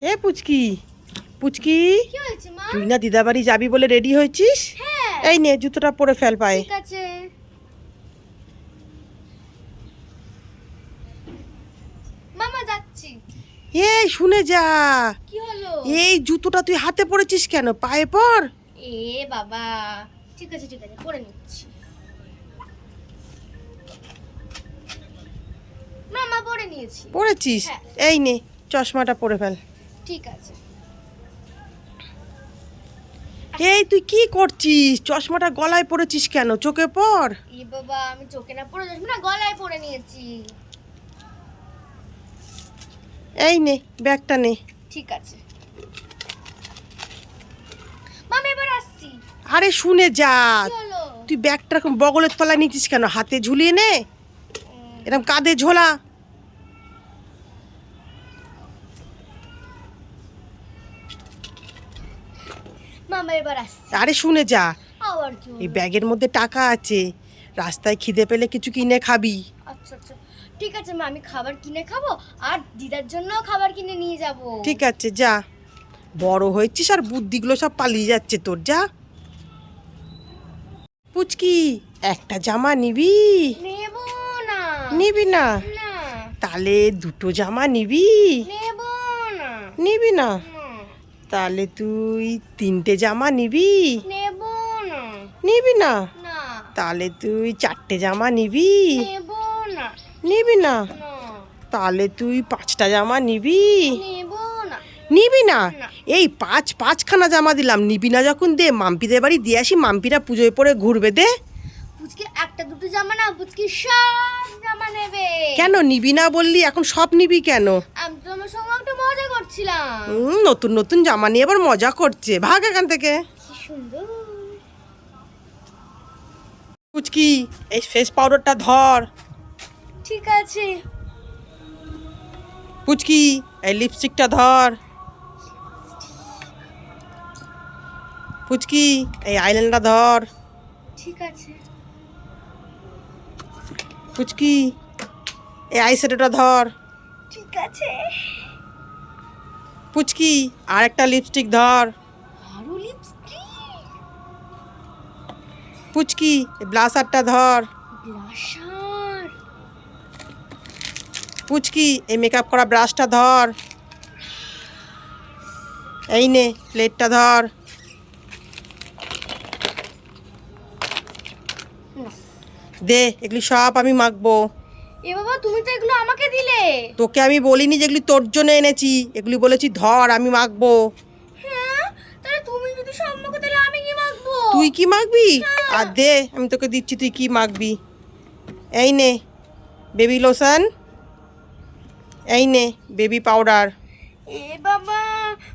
এ পুচকি পুচকি, কি হয়েছে মা? তুই না দিদা বাড়ি যাবি বলে রেডি হয়েছিস? হ্যাঁ। এই নে জুতোটা পরে ফেল পায়ে। ঠিক আছে। মামা যাচ্ছি। এই শুনে যা, কি হলো? এই জুতোটা তুই হাতে পরেছিস কেন? পায়ে পর। এ বাবা, ঠিক আছে পরে নিচ্ছি। মামা পরে নিয়েছি। পরেছিস? হ্যাঁ। এই নে চশমাটা পরে ফেল। ঠিক আছে। এই তুই কি করছিস? চশমাটা গলায় পরেছিস কেন? চোখে পর। এ বাবা, আমি চোখে না পরে যাচ্ছি না, গলায় পরে নিয়েছি। এই নে ব্যাগটা নে। ঠিক আছে মামা, এবার আসছি। আরে শুনে যা, কি হলো? তুই ব্যাগটা এরকম বগলের তলায় নিচ্ছিস কেন? হাতে ঝুলিয়ে নে, এরকম কাঁধে ঝোলা। মামা এবার আসছি। আরে শুনে যা, আবার কি এই হলো? ব্যাগের মধ্যে টাকা আছে, রাস্তায় খিদে পেলে কিছু কিনে খাবি। আচ্ছা ঠিক আছে মা, আমি খাবার কিনে খাবো আর দিদার জন্য খাবার কিনে নিয়ে যাব। ঠিক আছে যা, বড় হয়েছিস আর বুদ্ধিগুলো সব পালিয়ে যাচ্ছে তোর। যা পুচকি, একটা জামা নিবি? নেব না। নিবি না? না। তাহলে দুটো জামা নিবি? নেব না। নিবি না? না। তাহলে তুই তিনটে জামা নিবি? নেব না। নিবি না? না। তাহলে তুই চারটে জামা নিবি? নেব না। নিবি না? না। তাহলে তুই পাঁচটা জামা নিবি? নেব না। নিবি না? না। এই পাঁচখানা জামা দিলাম, নিবি না যখন দে, মাম্পিদের বাড়ি দিয়ে আসি, মাম্পিরা পুজোয় পরে ঘুরবে। দে। বুঝকি একটা দুটো জামা না, বুঝকি সব জামা নেবে। কেন নিবি না বললি? এখন সব নিবি কেন? আমি তো আমার সঙ্গে একটু মজা করছিলাম। নতুন নতুন জামা নিয়ে আবার মজা করছে, ভাগ এখান থেকে। কি সুন্দর। পুচকি, এই ফেস পাউডারটা ধর। ঠিক আছে। পুচকি, এই লিপস্টিকটা ধর। পুচকি, এই আইল্যান্ডটা ধর। ঠিক আছে। পুচকি, এই আইশ্যাডোটা ধর। ঠিক আছে। পুচকি, আর একটা লিপস্টিক ধর। আরো লিপস্টিক। পুচকি, এই ব্লাশারটা ধর। ব্লাশার। পুচকি, এই মেকআপ করা ব্রাশটা ধর। এই নে প্লেটটা ধর। দে, এগুলি সব আমি মাখবো। এ বাবা, তুমি তো এগুলো আমাকে দিলে। তোকে আমি বলিনি যেগুলি তোর জন্য এনেছি, এগুলি বলেছি ধর আমি মাখবো। হ্যাঁ, তাহলে তুমি যদি সব আমাকে দিলে আমি কি মাখবো? তুই কি মাখবি? আর দে, আমি তোকে দিচ্ছি, তুই কি মাখবি। এই নে বেবি লোশন, এই নে বেবি পাউডার। এ বাবা,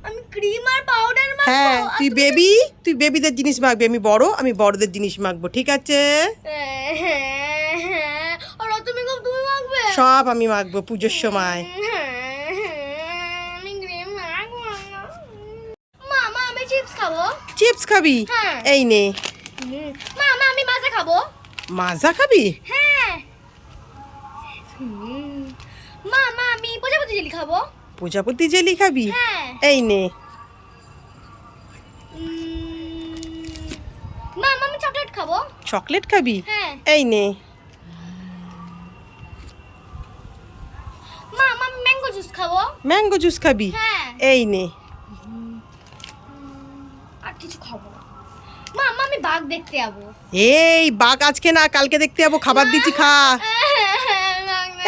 আমি ক্রিম আর পাউডার মাখবো? হ্যাঁ, তুই বেবিদের জিনিস মাখবি, আমি বড়, আমি বড়দের জিনিস মাখবো। ঠিক আছে? হ্যাঁ, আর তুমি মাখবে? সব আমি মাখবো পুজোর সময়। আমি ক্রিম মাখবো না। মামা, আমি চিপস খাবো। চিপস খাবি? হ্যাঁ। এই নে। মামা, আমি মাজা খাবো। মাজা খাবি? হ্যাঁ। মামা, আমি প্রজাপতি জেলি খাবো। প্রজাপতি জেলি খাবি? হ্যাঁ। এই নে। মামা, আমি চকলেট খাবো। চকলেট খাবি? হ্যাঁ। এই নে। মামা, আমি ম্যাঙ্গো জুস খাবো। ম্যাঙ্গো জুস খাবি? হ্যাঁ। এই নে। আর কিছু খাবো না। মামা, আমি বাঘ দেখতে যাবো। এই বাঘ আজকে না, কালকে দেখতে যাবো, খাবার দিচ্ছি খা।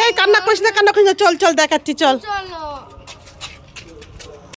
এই কান্না করিস না, চল চল দেখাচ্ছি, চল। চলো।